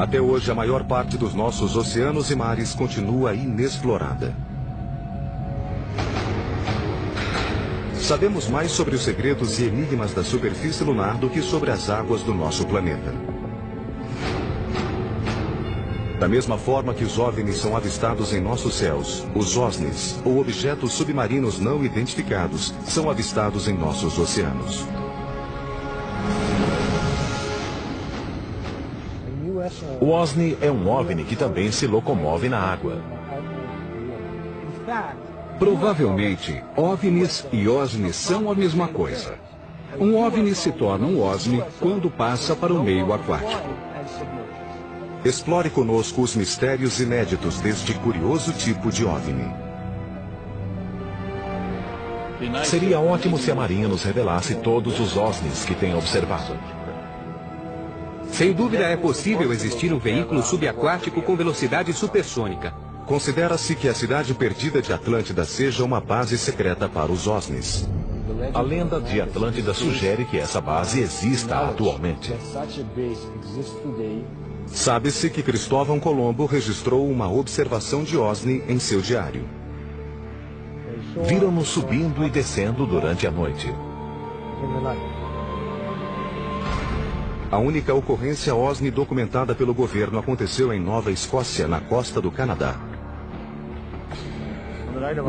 Até hoje, a maior parte dos nossos oceanos e mares continua inexplorada. Sabemos mais sobre os segredos e enigmas da superfície lunar do que sobre as águas do nosso planeta. Da mesma forma que os OVNIs são avistados em nossos céus, os OSNIs, ou objetos submarinos não identificados, são avistados em nossos oceanos. O OSNI é um OVNI que também se locomove na água. Provavelmente, OVNIs e OSNIs são a mesma coisa. Um OVNI se torna um OSNI quando passa para o meio aquático. Explore conosco os mistérios inéditos deste curioso tipo de OVNI. Seria ótimo se a Marinha nos revelasse todos os OSNIs que tem observado. Sem dúvida é possível existir um veículo subaquático com velocidade supersônica. Considera-se que a cidade perdida de Atlântida seja uma base secreta para os OSNIs. A lenda de Atlântida sugere que essa base exista atualmente. Sabe-se que Cristóvão Colombo registrou uma observação de OSNI em seu diário. Viram-nos subindo e descendo durante a noite. A única ocorrência OSNI documentada pelo governo aconteceu em Nova Escócia, na costa do Canadá.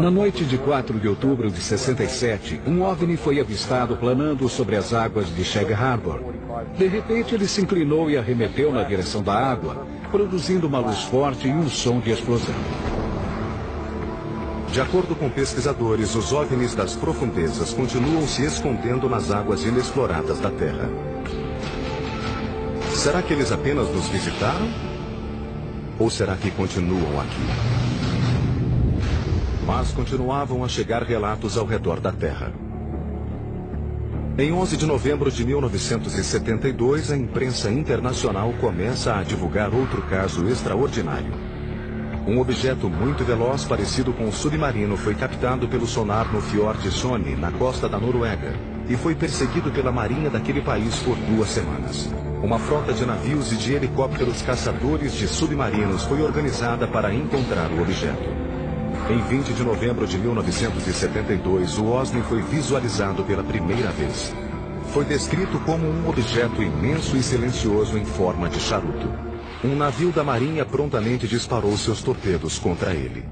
Na noite de 4 de outubro de 67, um OVNI foi avistado planando sobre as águas de Shag Harbor. De repente, ele se inclinou e arremeteu na direção da água, produzindo uma luz forte e um som de explosão. De acordo com pesquisadores, os OVNIs das profundezas continuam se escondendo nas águas inexploradas da Terra. Será que eles apenas nos visitaram? Ou será que continuam aqui? Mas continuavam a chegar relatos ao redor da Terra. Em 11 de novembro de 1972, a imprensa internacional começa a divulgar outro caso extraordinário. Um objeto muito veloz parecido com um submarino foi captado pelo sonar no Fiord Sony, na costa da Noruega, e foi perseguido pela marinha daquele país por 2 semanas. Uma frota de navios e de helicópteros caçadores de submarinos foi organizada para encontrar o objeto. Em 20 de novembro de 1972, o OSNI foi visualizado pela primeira vez. Foi descrito como um objeto imenso e silencioso em forma de charuto. Um navio da Marinha prontamente disparou seus torpedos contra ele.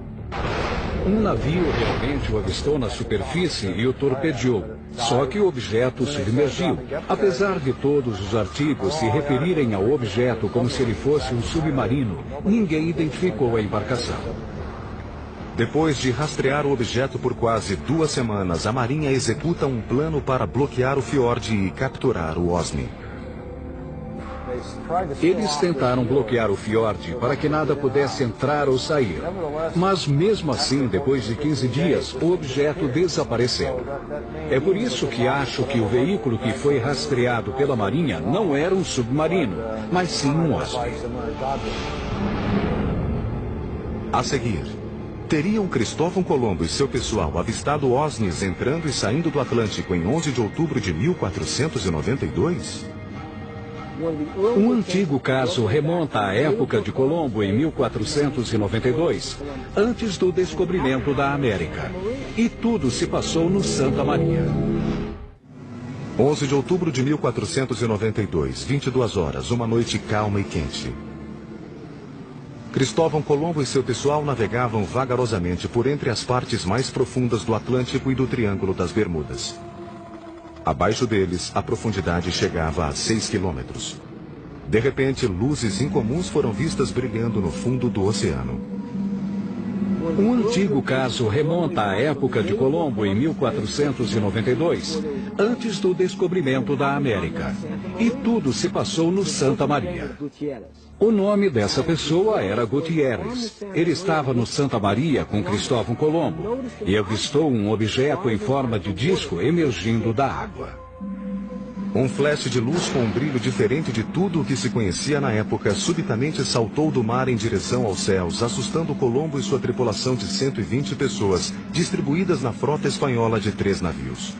Um navio realmente o avistou na superfície e o torpedeou. Só que o objeto submergiu. Apesar de todos os artigos se referirem ao objeto como se ele fosse um submarino, ninguém identificou a embarcação. Depois de rastrear o objeto por quase 2 semanas, a Marinha executa um plano para bloquear o fiord e capturar o OSNI. Eles tentaram bloquear o fiord para que nada pudesse entrar ou sair. Mas mesmo assim, depois de 15 dias, o objeto desapareceu. É por isso que acho que o veículo que foi rastreado pela Marinha não era um submarino, mas sim um OSNI. A seguir, teriam Cristóvão Colombo e seu pessoal avistado OSNIs entrando e saindo do Atlântico em 11 de outubro de 1492? Um antigo caso remonta à época de Colombo em 1492, antes do descobrimento da América. E tudo se passou no Santa Maria. 11 de outubro de 1492, 22 horas, uma noite calma e quente. Cristóvão Colombo e seu pessoal navegavam vagarosamente por entre as partes mais profundas do Atlântico e do Triângulo das Bermudas. Abaixo deles, a profundidade chegava a 6 quilômetros. De repente, luzes incomuns foram vistas brilhando no fundo do oceano. Um antigo caso remonta à época de Colombo em 1492, antes do descobrimento da América. E tudo se passou no Santa Maria. O nome dessa pessoa era Gutierrez. Ele estava no Santa Maria com Cristóvão Colombo e avistou um objeto em forma de disco emergindo da água. Um flash de luz com um brilho diferente de tudo o que se conhecia na época subitamente saltou do mar em direção aos céus, assustando Colombo e sua tripulação de 120 pessoas, distribuídas na frota espanhola de 3 navios.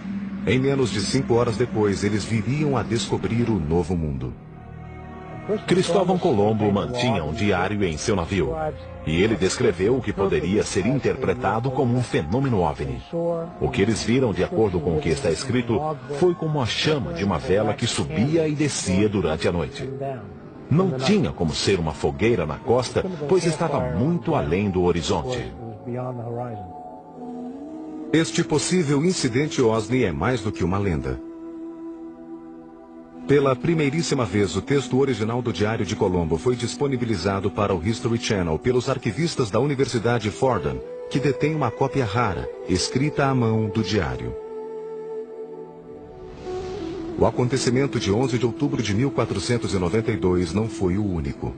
Em menos de 5 horas depois, eles viriam a descobrir o Novo Mundo. Cristóvão Colombo mantinha um diário em seu navio. E ele descreveu o que poderia ser interpretado como um fenômeno OVNI. O que eles viram, de acordo com o que está escrito, foi como a chama de uma vela que subia e descia durante a noite. Não tinha como ser uma fogueira na costa, pois estava muito além do horizonte. Este possível incidente OVNI é mais do que uma lenda. Pela primeiríssima vez, o texto original do Diário de Colombo foi disponibilizado para o History Channel pelos arquivistas da Universidade Fordham, que detém uma cópia rara, escrita à mão do diário. O acontecimento de 11 de outubro de 1492 não foi o único.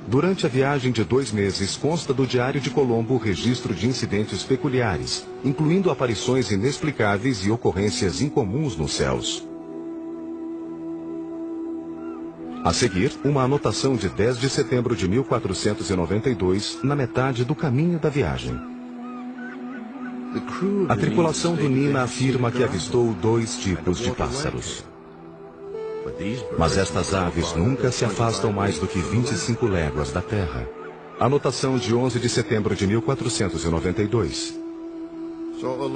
Durante a viagem de 2 meses, consta do Diário de Colombo o registro de incidentes peculiares, incluindo aparições inexplicáveis e ocorrências incomuns nos céus. A seguir, uma anotação de 10 de setembro de 1492, na metade do caminho da viagem. A tripulação do Nina afirma que avistou 2 tipos de pássaros. Mas estas aves nunca se afastam mais do que 25 léguas da Terra. Anotação de 11 de setembro de 1492.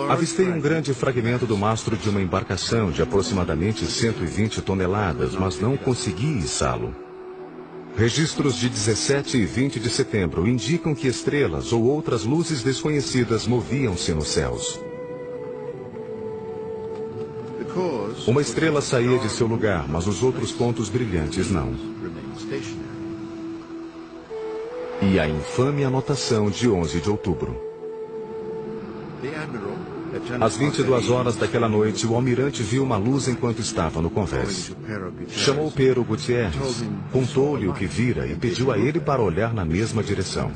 Avistei um grande fragmento do mastro de uma embarcação de aproximadamente 120 toneladas, mas não consegui içá-lo. Registros de 17 e 20 de setembro indicam que estrelas ou outras luzes desconhecidas moviam-se nos céus. Uma estrela saía de seu lugar, mas os outros pontos brilhantes não. E a infame anotação de 11 de outubro. Às 22 horas daquela noite, o almirante viu uma luz enquanto estava no convés. Chamou Pero Gutierrez, contou-lhe o que vira e pediu a ele para olhar na mesma direção.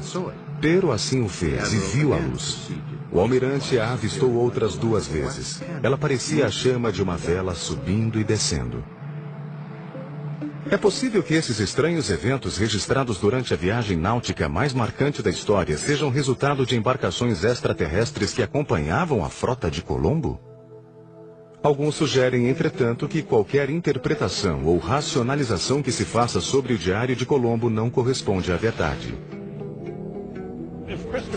Pero assim o fez e viu a luz. O almirante a avistou outras 2 vezes. Ela parecia a chama de uma vela subindo e descendo. É possível que esses estranhos eventos registrados durante a viagem náutica mais marcante da história sejam resultado de embarcações extraterrestres que acompanhavam a frota de Colombo? Alguns sugerem, entretanto, que qualquer interpretação ou racionalização que se faça sobre o Diário de Colombo não corresponde à verdade.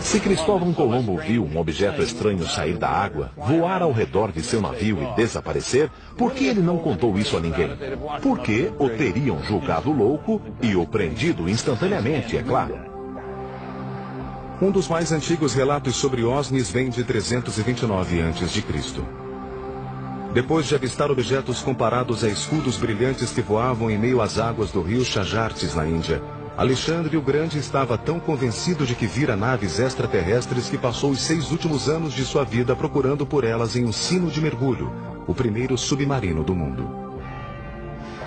Se Cristóvão Colombo viu um objeto estranho sair da água, voar ao redor de seu navio e desaparecer, por que ele não contou isso a ninguém? Porque o teriam julgado louco e o prendido instantaneamente, é claro. Um dos mais antigos relatos sobre OVNIs vem de 329 a.C. Depois de avistar objetos comparados a escudos brilhantes que voavam em meio às águas do rio Chajartes, na Índia, Alexandre o Grande estava tão convencido de que vira naves extraterrestres que passou os 6 últimos anos de sua vida procurando por elas em um sino de mergulho, o primeiro submarino do mundo.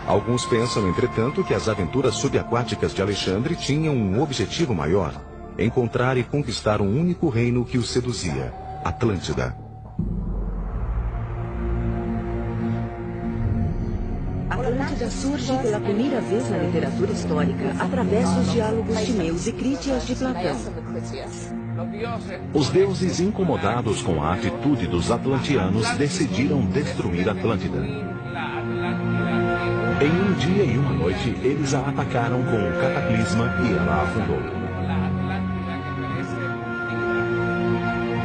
Alguns pensam, entretanto, que as aventuras subaquáticas de Alexandre tinham um objetivo maior: encontrar e conquistar um único reino que o seduzia, Atlântida. Atlântida surge pela primeira vez na literatura histórica através dos diálogos Timeus e Crítias de Platão. Os deuses, incomodados com a atitude dos atlantianos, decidiram destruir Atlântida. Em um dia e uma noite, eles a atacaram com um cataclisma e ela afundou.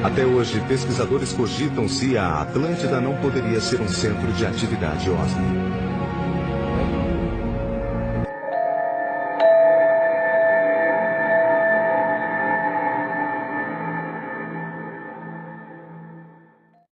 Até hoje, pesquisadores cogitam se a Atlântida não poderia ser um centro de atividade OVNI.